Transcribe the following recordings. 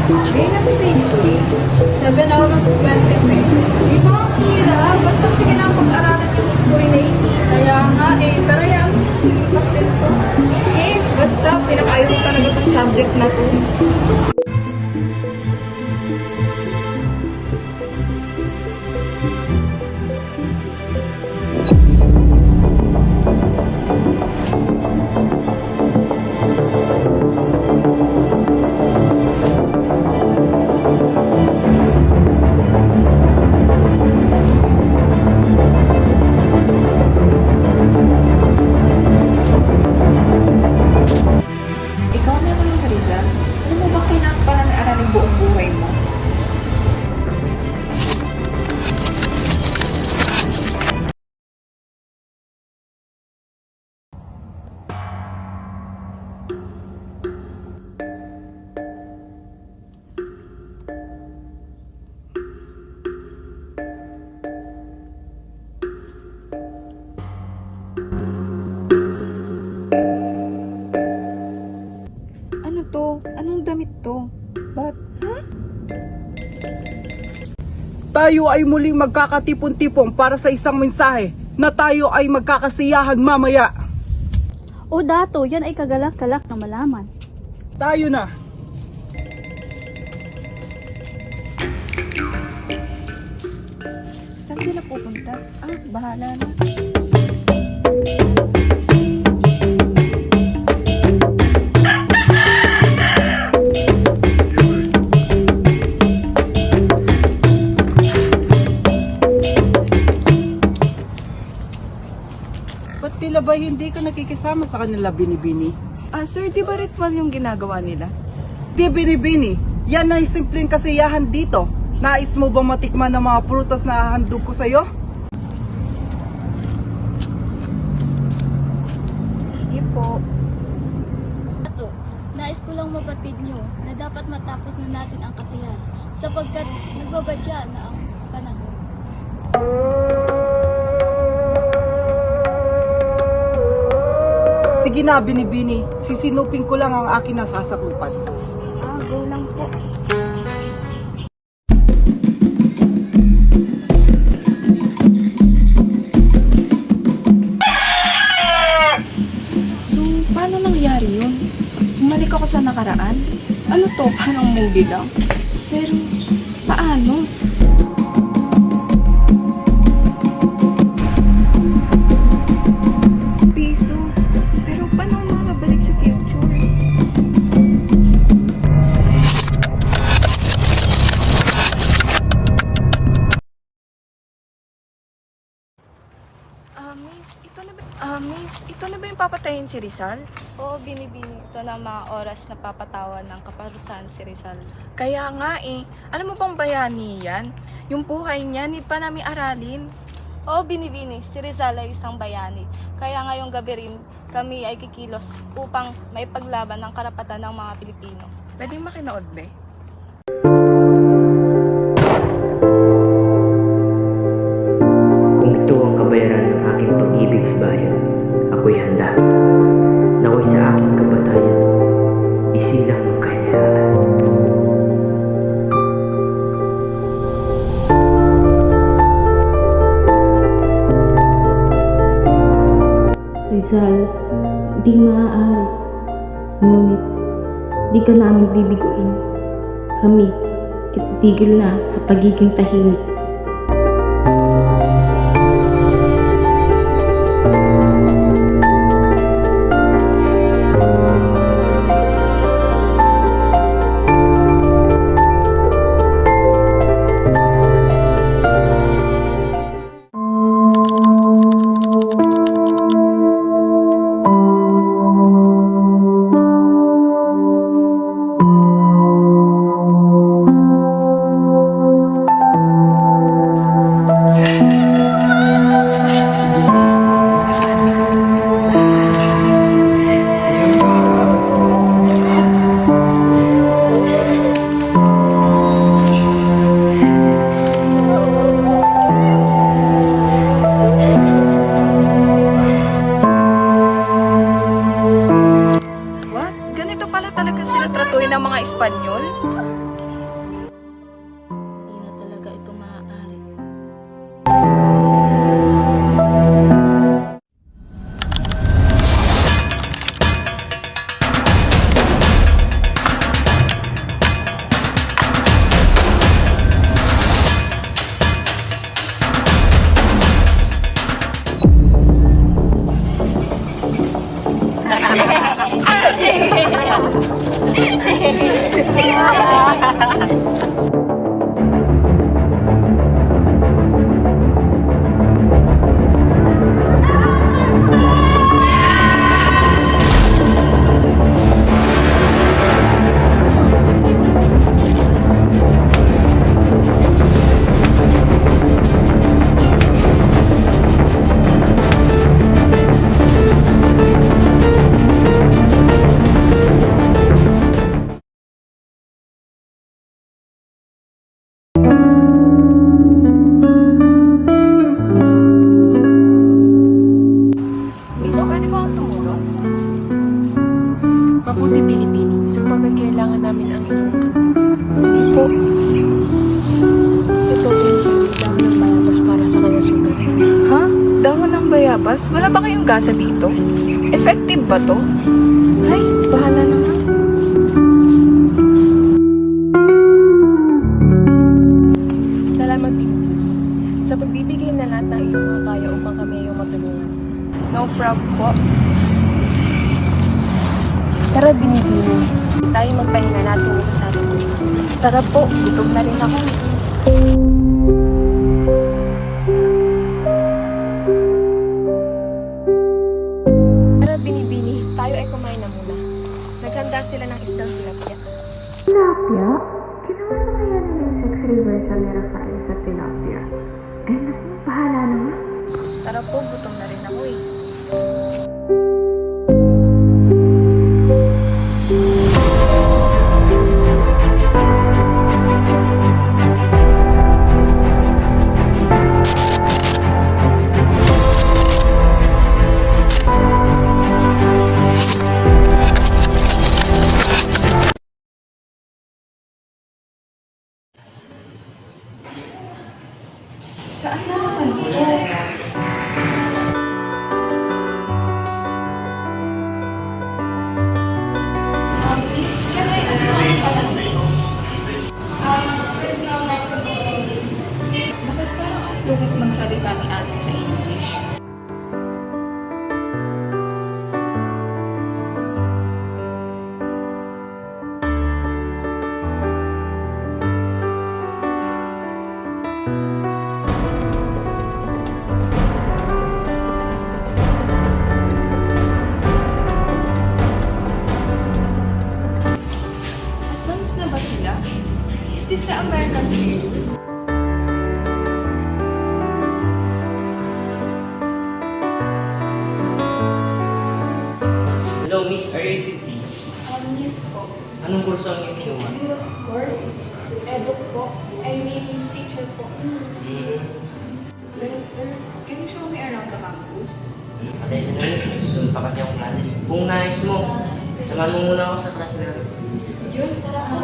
Ngayon natin sa history, 7 out of 20. Di ba ang hirap? Basta sige na pag-aralan yung history na hindi. Kaya nga pero yan, mas din po. Basta pinakayaw ko talaga itong subject na to. Ikaw naman, Rizal. Ano mo ba kinapag-aralan buong buhay mo? Ano to? Anong damit to? Ba't? Tayo ay muling magkakatipon-tipon para sa isang mensahe na tayo ay magkakasiyahan mamaya. O dato, yan ay kagalak-galak na malaman. Tayo na. Saan sila pupunta? Bahala na. Ba't tila ba hindi ka nakikisama sa kanila, Binibini? Sir, di ba ritual yung ginagawa nila? Di, Binibini. Yan ay simpleng kasiyahan dito. Nais mo ba matikman ng mga prutas na hahandog ko sa'yo? Sige po. Dato, nais ko lang mabatid nyo na dapat matapos na natin ang kasiyahan sapagkat nagbabadya na ang panahon. Sige na, Binibini. Sisinupin ko lang ang akin na sasakupan. Go lang po. So, paano nangyari yun? Bumalik ako sa nakaraan? Ano to? Parang movie lang. Pero, paano? Piso. Pero paano makabalik sa future? Miss, ito na ba yung papatayin si Rizal? Oo, Binibini, ito na ang mga oras na papatawan ng kaparusahan si Rizal. Kaya nga alam mo bang bayani yan? Yung buhay niya, hindi pa namin aralin. Oo, Binibini, si Rizal ay isang bayani. Kaya ngayong gabi rin, kami ay kikilos upang maipaglaban ang karapatan ng mga Pilipino. Pwedeng makinood ba? Kung ito ang kabayaran ng aking pag-ibig sa bayan, ako'y handa. Naway sa aking kamatayan, isilang ang kanilaan. Rizal, di maaari. Ngunit, di ka namin bibiguin. Kami, ititigil na sa pagiging tahimik. sila tratuhin ng mga Espanyol? Hindi na talaga ito maaari. Miss, pwede ko ang tumulong? Mabuti Pilipino, sapagkat kailangan namin ang iyong Sige po. Ito po yung dahon ng bayabas para sa kanya sugat. Ha? Dahon ng bayabas? Wala ba kayong gasa dito? Effective ba to? Ay, bahala na nga. Salamat, Pilipino. Sa pagbibigay na lahat ng iyong mga kaya upang kami ay iyong matulungan. No problem po. Tara, Binibini. Tayo magpahinga natin ito sa atin. Tara po, gutom na rin ako. Tara, Binibini. Tayo ay kumain na muna. Naghanda sila ng isdang tilapia. Tilapia? Ginawa na kaya nila yung sex reversal ni Rafael sa tilapia? Eh, naku, bahala na nga. Tara po, gutom na rin ako eh. Bakit parang ang fluent magsalita ni ate sa English? Advance na ba sila? Is this the American dream? Hello, Miss, are you 50? Yes po. Anong kurso ang iyong kinuha? Course, eduk po. I mean, teacher po. Pero sir, can you show me around the campus? Pasensya na, Miss, susunod pa kasi akong klase. Kung nais mo, samahan mo muna ako sa klase namin. Yun, tara po.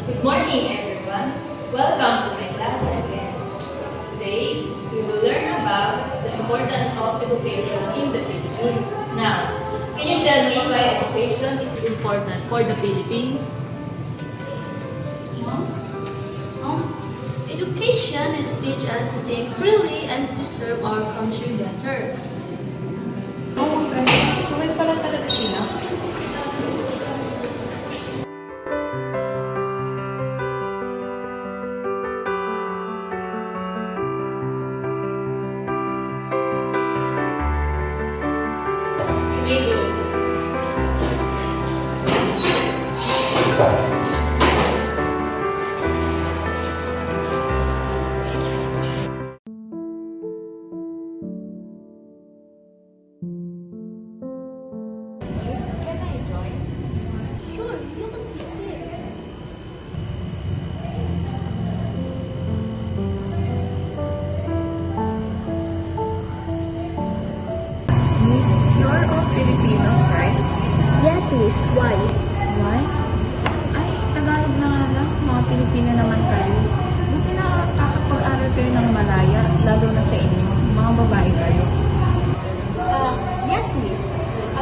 Good morning, everyone. Welcome to my class again. Today, we will learn about the importance of education in the Philippines. Now, can you tell me why education is important for the Philippines? Education is teach us to think freely and to serve our country better. Oh, ang ganda. Tuwid pala talaga sila. You may go. Miss, can I join?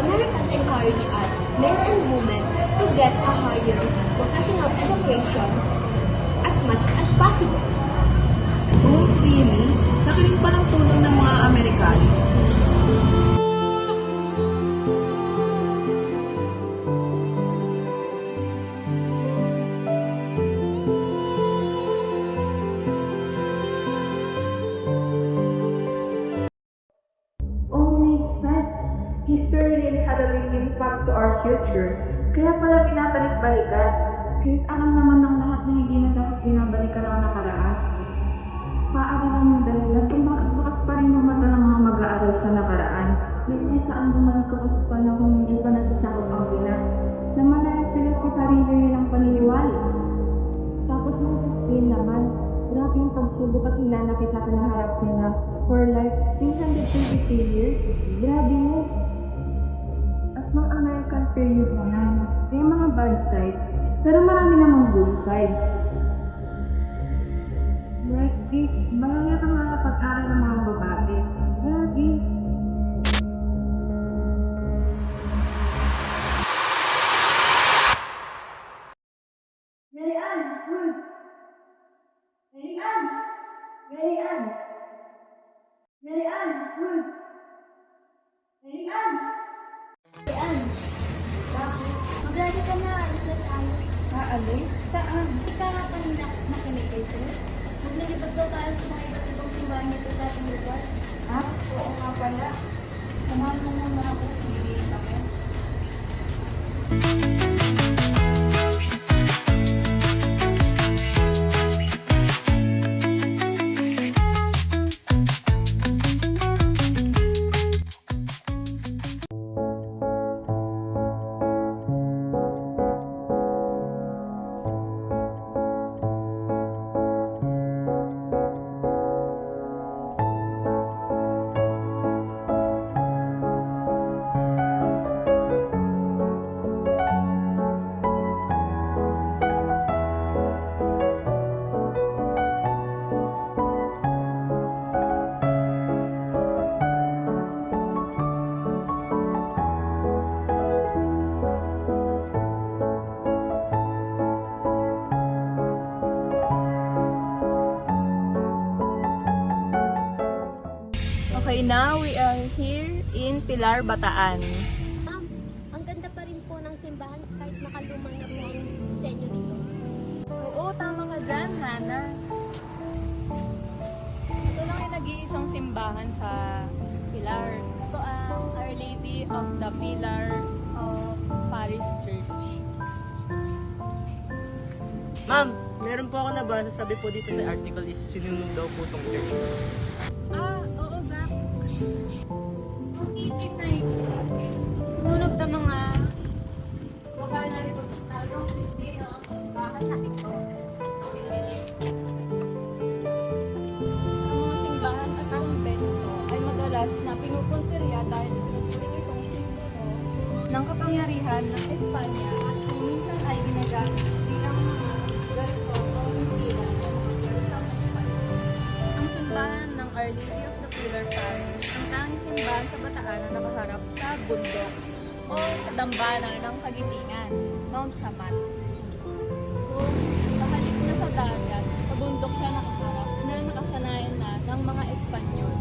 America encouraged us, men and women, to get a higher professional education as much as possible. Oh, really? Nakinig pa ng tulong ng mga Amerikano. All makes sense. History really had a big impact to our future. Kaya pala binabalik-balikan. Kahit alam naman ng lahat na hindi na dapat binabalikan ang nakaraan. Maaari lang yung dahilan kung bakit bukas pa rin yung mata ng mga mag-aaral sa nakaraan. Hindi saan bumalik ako sa panahon hindi pa nasasakop ang Pinas. Namanaya sila sa sarili nilang paniniwala. Tapos mo sa Spain naman, grabe yung pagsubok at hinanakit na kinaharap nila for like 323 years. Grabe mo. At mga American period naman, may mga bad sides, pero marami namang good sides. Like, malaya ka mga pag-aral ng mga babae. Grabe. Galian! Uy! Galian! Galian! Galian! Uy! Galian! Ayan. Bakit? Mag-ready ka na. Alis na tayo. Aalis? Saan? Hindi ka nga kanina nakinig kay sir. Maglilibot daw tayo sa mga iba't ibang simbahan nito sa ating lugar. Ah, oo nga pala. Samahan mo muna ako. Bibihis ako. Okay, now we are here in Pilar, Bataan. Ma'am, ang ganda pa rin po ng simbahan kahit nakalumang na po ang disenyo nito. Oo, tama ka dyan, Hana. Ito lang yung nag-iisang simbahan sa Pilar. Ito ang Our Lady of the Pilar of Paris Church. Ma'am, meron po ako nabasa, sabi po dito sa article is sinunog daw po tong church. Ah, oo, Zach. Ang 1890, nunod na mga lokal na rebulsyonaryo Pilipino ang simbahan na ito. Ang mga simbahan at kumbento ay madalas na pinupuntirya dahil pinupuring itong simbolo ng kapangyarihan ng Espanya at kung minsan ay ginagamit bilang garison o hintilan ng Espanya. Ang simbahan ng Our Lady of the Pilar Parish ang tanging simbahan sa Bataan na nakaharap sa bundok o sa dambana ng Kagitingan, Mount Samat. Kung sa halip na sa dagat, sa bundok siya nakaharap na nakasanayan na ng mga Espanyol.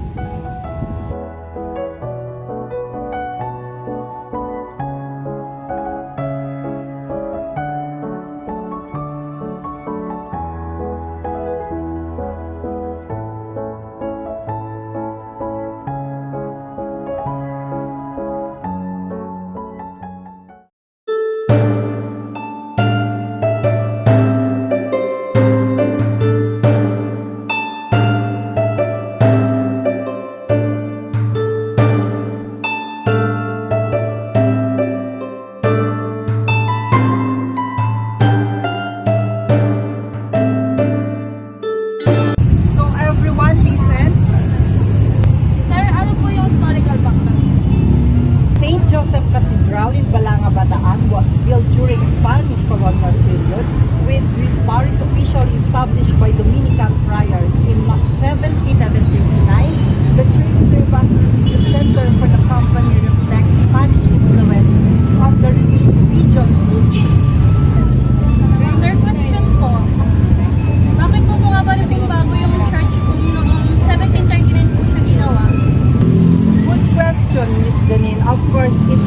So everyone listen. Sir, ano po yung historical background? St. Joseph Cathedral in Balanga, Bataan was built during Spanish colonial period, with this parish officially established by Dominican friars in 1779. The church served as a religious center for the company reflects Spanish influence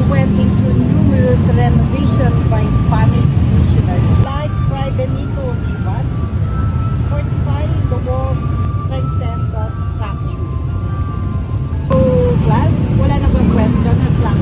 went into numerous renovations by Spanish missionaries like Fray Benito Rivas, fortifying the walls, strengthen the structure. So, class, wala na bang question or